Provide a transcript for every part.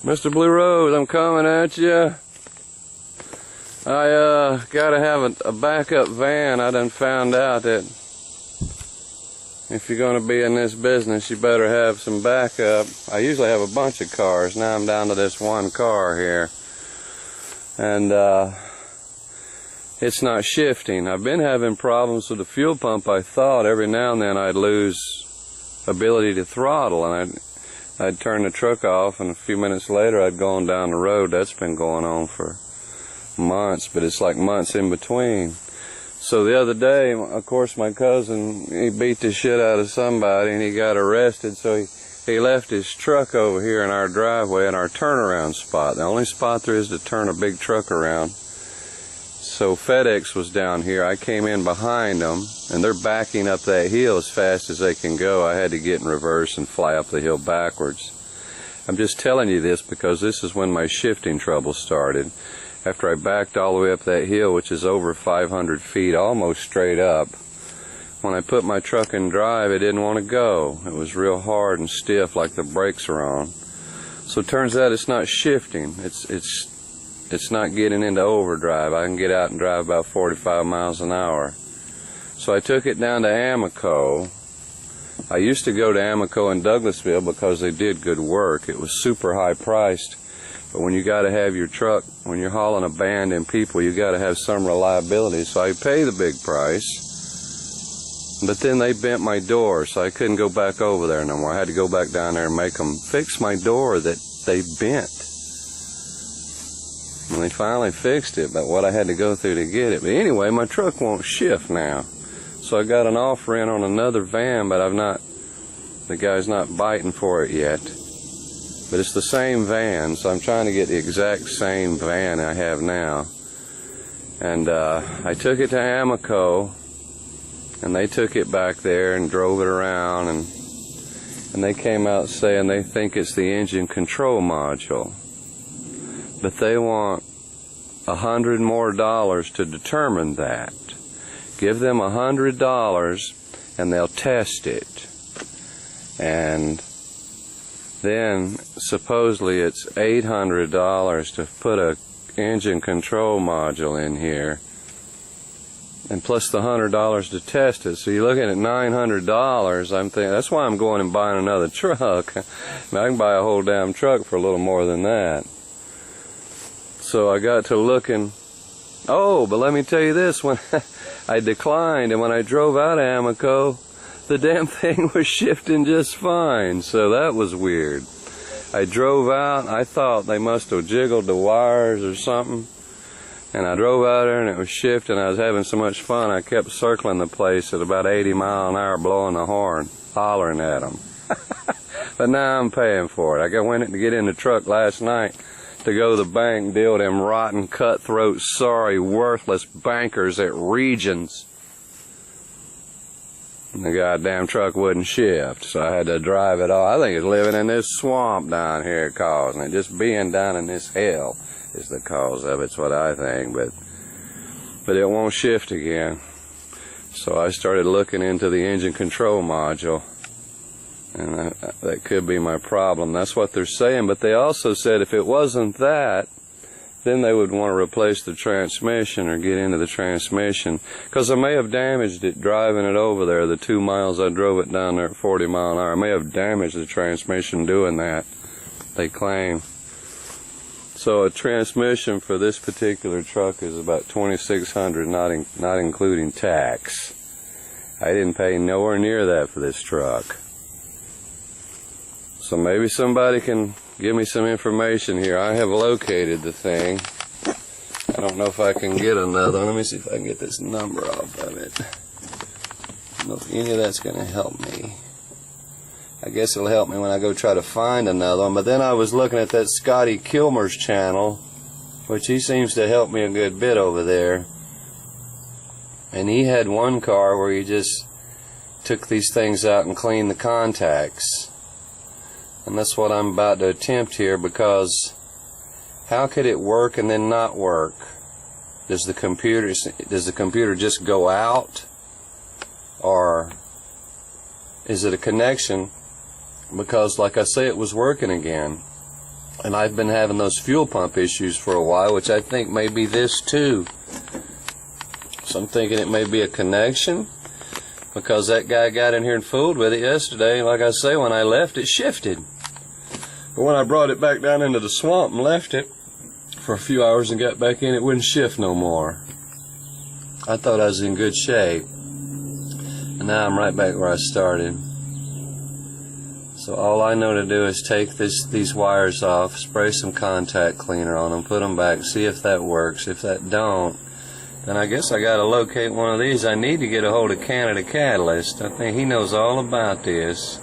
Mr. Blue Rose, I'm coming at you. I gotta have a backup van. I done found out that if you're gonna be in this business, you better have some backup. I usually have a bunch of cars. Now I'm down to this one car here, and it's not shifting. I've been having problems with the fuel pump. I thought every now and then I'd lose ability to throttle, and I'd turn the truck off, and a few minutes later I'd go on down the road. That's been going on for months, but it's like months in between. So the other day, of course, my cousin, he beat the shit out of somebody and he got arrested, so he left his truck over here in our driveway in our turnaround spot, the only spot there is to turn a big truck around. So FedEx was down here. I came in behind them, and they're backing up that hill as fast as they can go. I had to get in reverse and fly up the hill backwards. I'm just telling you this because this is when my shifting trouble started. After I backed all the way up that hill, which is over 500 feet, almost straight up, when I put my truck in drive, it didn't want to go. It was real hard and stiff, like the brakes are on. So it turns out it's not shifting. It's not getting into overdrive. I can get out and drive about 45 miles an hour. So I took it down to Amoco. I used to go to Amoco in Douglasville because they did good work. It was super high priced. But when you got to have your truck, when you're hauling abandoned people, you got to have some reliability. So I pay the big price. But then they bent my door, so I couldn't go back over there no more. I had to go back down there and make them fix my door that they bent. And they finally fixed it, but what I had to go through to get it. But anyway, my truck won't shift now. So I got an offer in on another van, but the guy's not biting for it yet. But it's the same van, so I'm trying to get the exact same van I have now. And I took it to Amoco, and they took it back there and drove it around, and they came out saying they think it's the engine control module. But they want $100 more to determine that. Give them $100 and they'll test it. And then supposedly it's $800 to put a engine control module in here, and plus the $100 to test it. So you're looking at $900. I'm thinking that's why I'm going and buying another truck. I can buy a whole damn truck for a little more than that. So I got to looking. Oh, but let me tell you this, when I declined, and when I drove out of Amoco, the damn thing was shifting just fine. So that was weird. I drove out, I thought they must have jiggled the wires or something, and I drove out there and it was shifting. I was having so much fun, I kept circling the place at about 80 miles an hour, blowing the horn, hollering at them. But now I'm paying for it. I went to get in the truck last night to go to the bank, deal with them rotten, cutthroat, sorry, worthless bankers at Regions. And the goddamn truck wouldn't shift, so I had to drive it off. I think it's living in this swamp down here causing it. Just being down in this hell is the cause of it, it's what I think. But it won't shift again. So I started looking into the engine control module. And that could be my problem. That's what they're saying. But they also said if it wasn't that, then they would want to replace the transmission or get into the transmission. Because I may have damaged it driving it over there. The 2 miles I drove it down there at 40 miles an hour. I may have damaged the transmission doing that, they claim. So a transmission for this particular truck is about $2,600, not including tax. I didn't pay nowhere near that for this truck. So maybe somebody can give me some information here. I have located the thing. I don't know if I can get another one. Let me see if I can get this number off of it. I don't know if any of that's going to help me. I guess it'll help me when I go try to find another one. But then I was looking at that Scotty Kilmer's channel, which he seems to help me a good bit over there. And he had one car where he just took these things out and cleaned the contacts. And that's what I'm about to attempt here, because how could it work and then not work? Does the computer just go out, or is it a connection? Because like I say, it was working again. And I've been having those fuel pump issues for a while, which I think may be this too. So I'm thinking it may be a connection, because that guy got in here and fooled with it yesterday. Like I say, when I left, it shifted. But when I brought it back down into the swamp and left it for a few hours and got back in, it wouldn't shift no more. I thought I was in good shape. And now I'm right back where I started. So all I know to do is take these wires off, spray some contact cleaner on them, put them back, see if that works. If that don't, then I guess I got to locate one of these. I need to get a hold of Canada Catalyst. I think he knows all about this.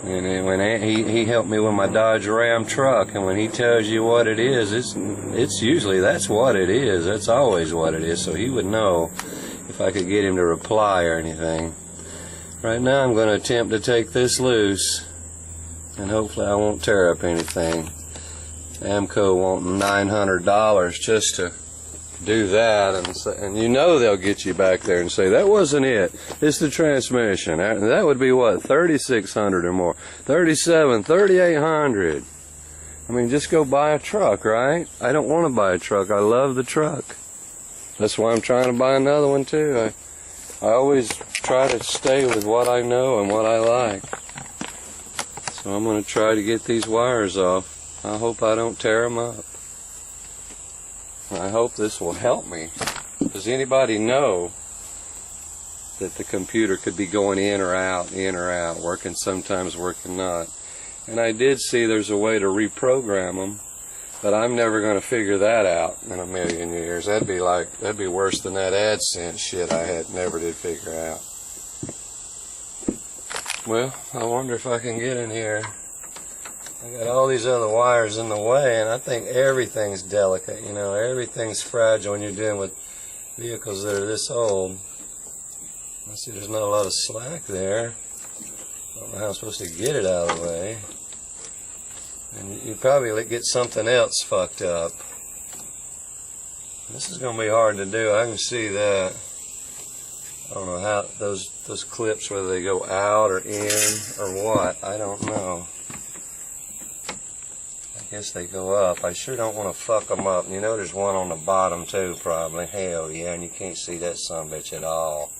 And when he helped me with my Dodge Ram truck, and when he tells you what it is, it's usually that's what it is. That's always what it is. So he would know if I could get him to reply or anything. Right now I'm going to attempt to take this loose, and hopefully I won't tear up anything. AMCO wanting $900 just to do that, and you know they'll get you back there and say, that wasn't it, it's the transmission. That would be what, $3,600 or more, $3,700, $3,800. I mean, just go buy a truck, right? I don't want to buy a truck. I love the truck. That's why I'm trying to buy another one too. I always try to stay with what I know and what I like. So I'm going to try to get these wires off. I hope I don't tear them up. I hope this will help me. Does anybody know that the computer could be going in or out, working sometimes, working not? And I did see there's a way to reprogram them, but I'm never going to figure that out in a million years. That'd be worse than that AdSense shit I never did figure out. Well, I wonder if I can get in here. I got all these other wires in the way, and I think everything's delicate, you know, everything's fragile when you're dealing with vehicles that are this old. I see there's not a lot of slack there. I don't know how I'm supposed to get it out of the way. And you probably get something else fucked up. This is going to be hard to do, I can see that. I don't know how those clips, whether they go out or in or what, I don't know. I guess they go up. I sure don't want to fuck them up. You know there's one on the bottom too, probably. Hell yeah, and you can't see that sumbitch at all.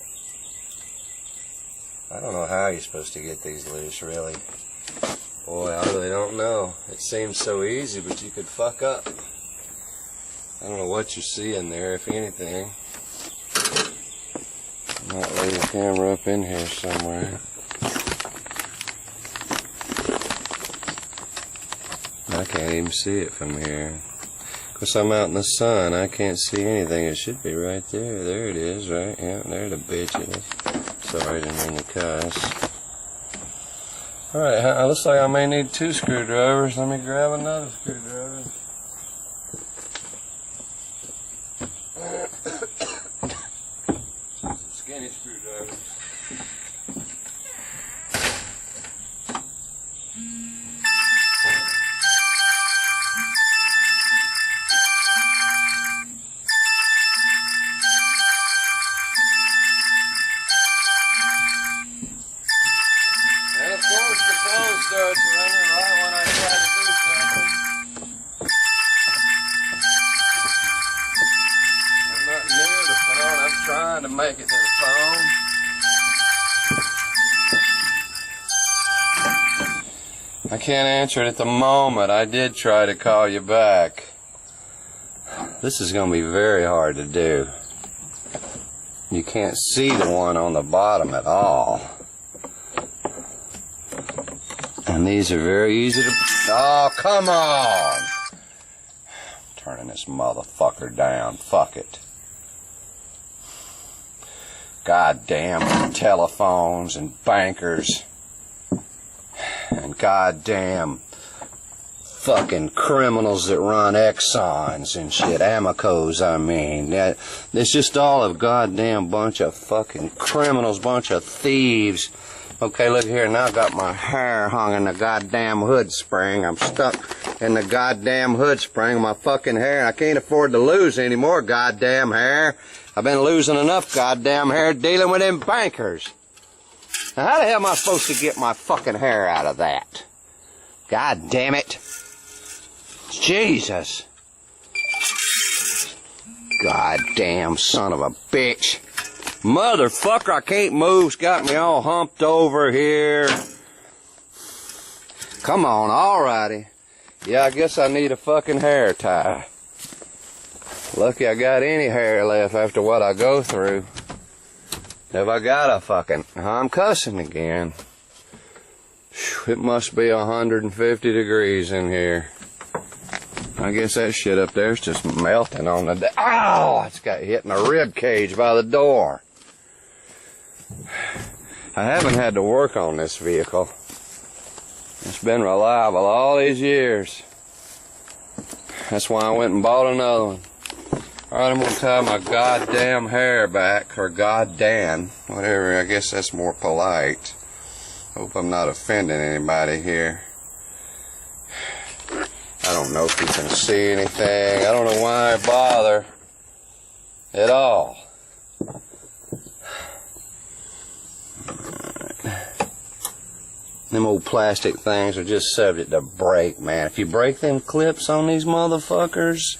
I don't know how you're supposed to get these loose, really. Boy, I really don't know. It seems so easy, but you could fuck up. I don't know what you see in there, if anything. I might lay the camera up in here somewhere. I can't even see it from here. Because I'm out in the sun, I can't see anything. It should be right there. There it is, right? Yeah, there the bitch is. Sorry, I didn't mean to cuss. Alright, looks like I may need 2 screwdrivers. Let me grab another screwdriver. Some skinny screwdrivers. Starts running right when I try to do something. I'm not near the phone. I'm trying to make it to the phone. I can't answer it at the moment. I did try to call you back. This is going to be very hard to do. You can't see the one on the bottom at all. And these are very easy to... Oh, come on! Turning this motherfucker down. Fuck it. Goddamn telephones and bankers. And goddamn fucking criminals that run Exxons and shit. Amicos, I mean. It's just all a goddamn bunch of fucking criminals, bunch of thieves. Okay, look here, now I got my hair hung in the goddamn hood spring. I'm stuck in the goddamn hood spring of my fucking hair, and I can't afford to lose any more goddamn hair. I've been losing enough goddamn hair dealing with them bankers. Now, how the hell am I supposed to get my fucking hair out of that? God damn it. Jesus. Goddamn son of a bitch. Motherfucker, I can't move. It's got me all humped over here. Come on, alrighty. Yeah, I guess I need a fucking hair tie. Lucky I got any hair left after what I go through. Have I got a fucking... I'm cussing again. It must be 150 degrees in here. I guess that shit up there is just melting on the... Ow! It's got hit in the rib cage by the door. I haven't had to work on this vehicle. It's been reliable all these years. That's why I went and bought another one. Alright, I'm going to tie my goddamn hair back, or goddamn, whatever, I guess that's more polite. Hope I'm not offending anybody here. I don't know if you can see anything. I don't know why I bother at all. Them old plastic things are just subject to break, man. If you break them clips on these motherfuckers,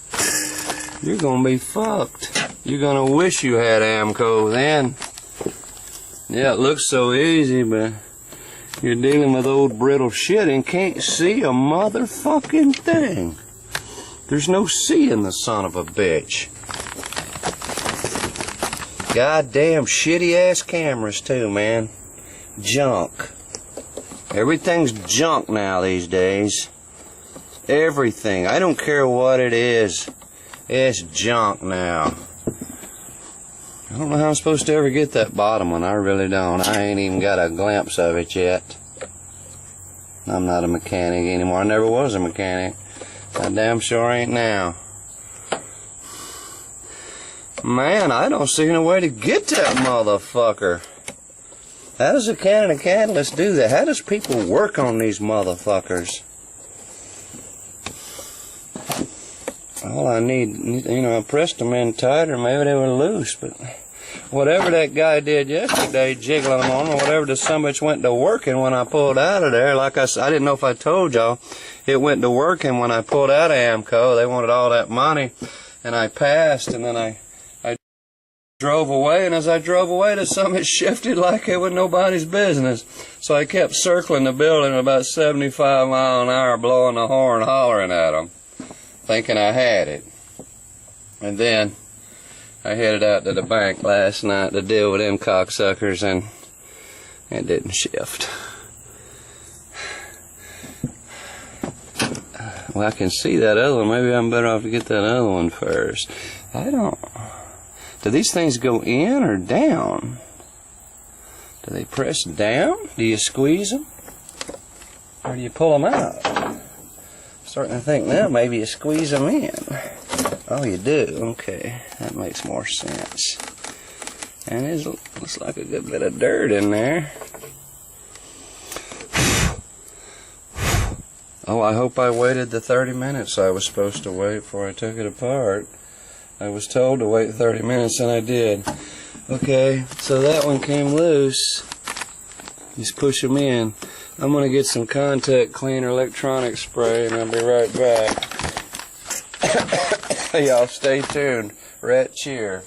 you're gonna be fucked. You're gonna wish you had AMCO then. Yeah, it looks so easy, but you're dealing with old brittle shit and can't see a motherfucking thing. There's no seeing the son of a bitch. Goddamn shitty ass cameras too, man. Junk. Everything's junk now these days. Everything. I don't care what it is. It's junk now. I don't know how I'm supposed to ever get that bottom one. I really don't. I ain't even got a glimpse of it yet. I'm not a mechanic anymore. I never was a mechanic. I damn sure ain't now. Man, I don't see no way to get that motherfucker. How does a can and a catalyst do that? How does people work on these motherfuckers? All I need, you know, I pressed them in tighter, maybe they were loose, but whatever that guy did yesterday, jiggling them on, or whatever the summits went to working when I pulled out of there, like I didn't know if I told y'all, it went to working when I pulled out of AMCO. They wanted all that money, and I passed, and then I drove away, and as I drove away, the summit shifted like it was nobody's business. So I kept circling the building at about 75 miles an hour, blowing the horn, hollering at them, thinking I had it. And then I headed out to the bank last night to deal with them cocksuckers, and it didn't shift. Well, I can see that other one. Maybe I'm better off to get that other one first. I don't... Do these things go in or down? Do they press down? Do you squeeze them? Or do you pull them out? I'm starting to think now maybe you squeeze them in. Oh, you do? Okay. That makes more sense. And it looks like a good bit of dirt in there. Oh, I hope I waited the 30 minutes I was supposed to wait before I took it apart. I was told to wait 30 minutes, and I did. Okay, so that one came loose. Just push them in. I'm going to get some contact cleaner electronic spray, and I'll be right back. Y'all stay tuned. Rat cheer.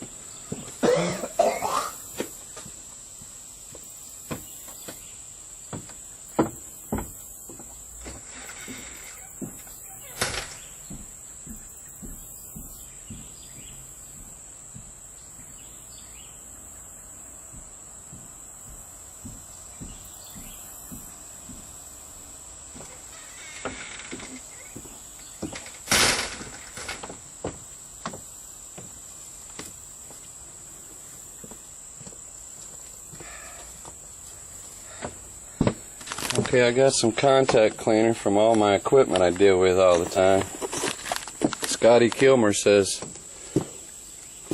Okay, I got some contact cleaner from all my equipment I deal with all the time. Scotty Kilmer says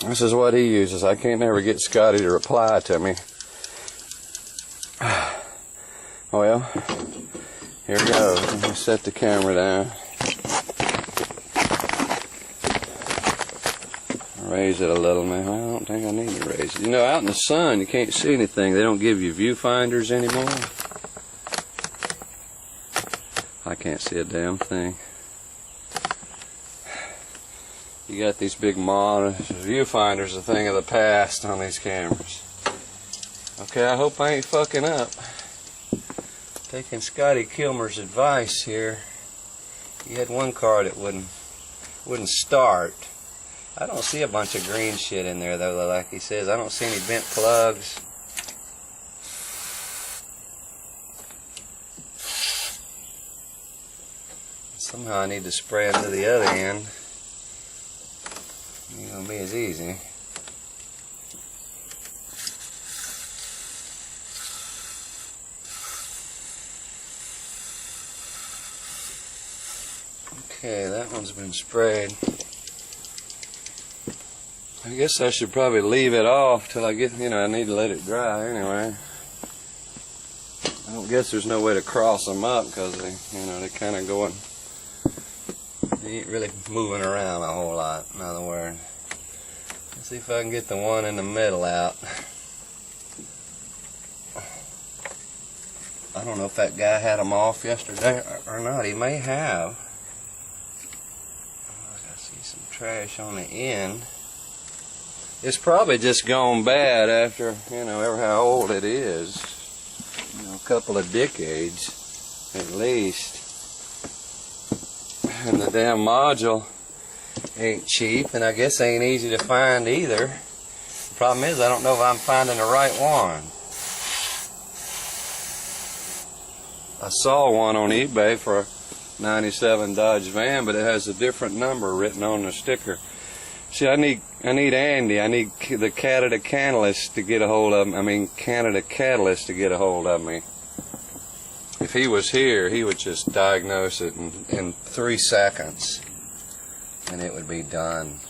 this is what he uses. I can't never get Scotty to reply to me. Well, here goes. Let me set the camera down. Raise it a little, man. I don't think I need to raise it. You know, out in the sun, you can't see anything. They don't give you viewfinders anymore. I can't see a damn thing. You got these big viewfinders, a thing of the past on these cameras. Okay, I hope I ain't fucking up. Taking Scotty Kilmer's advice here. He had one car that wouldn't start. I don't see a bunch of green shit in there though, like he says. I don't see any bent plugs. Somehow I need to spray it to the other end. It ain't gonna be as easy. Okay, that one's been sprayed. I guess I should probably leave it off till I get, I need to let it dry anyway. I don't guess there's no way to cross them up because they're kind of going, they ain't really moving around a whole lot, in other words. Let's see if I can get the one in the middle out. I don't know if that guy had them off yesterday or not. He may have. I see some trash on the end. It's probably just gone bad after, ever how old it is. A couple of decades, at least. And the damn module ain't cheap, and I guess ain't easy to find either. The problem is I don't know if I'm finding the right one. I saw one on eBay for a 97 Dodge van, but it has a different number written on the sticker. See, I need Andy. I need the Canada Catalyst to get a hold of me. Canada Catalyst to get a hold of me. If he was here, he would just diagnose it in 3 seconds, and it would be done.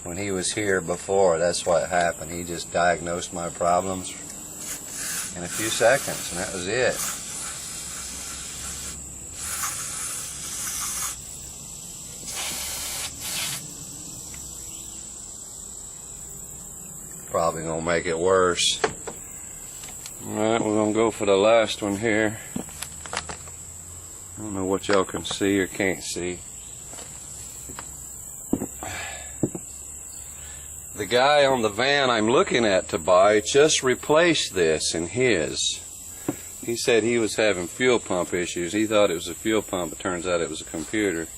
When he was here before, that's what happened. He just diagnosed my problems in a few seconds, and that was it. Probably gonna make it worse. Alright, we're gonna go for the last one here. I don't know what y'all can see or can't see. The guy on the van I'm looking at to buy just replaced this in his. He said he was having fuel pump issues. He thought it was a fuel pump. It turns out it was a computer.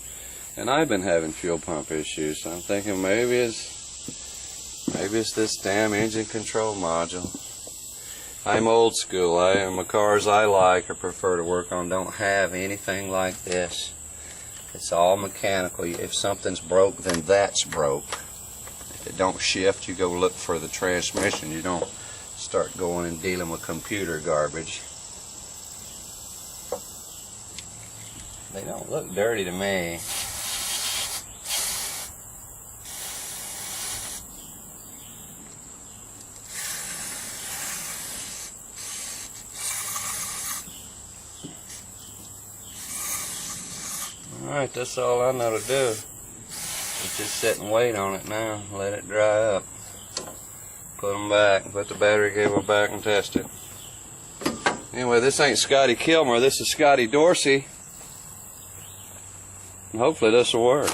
And I've been having fuel pump issues. So I'm thinking maybe it's this damn engine control module. I'm old school. My cars I like or prefer to work on don't have anything like this. It's all mechanical. If something's broke, then that's broke. If it don't shift, you go look for the transmission. You don't start going and dealing with computer garbage. They don't look dirty to me. Alright, that's all I know to do. Just sit and wait on it now. Let it dry up. Put them back. Put the battery cable back and test it. Anyway, this ain't Scotty Kilmer. This is Scotty Dorsey. And hopefully this will work.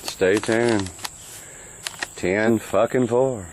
Stay tuned. 10 fucking 4.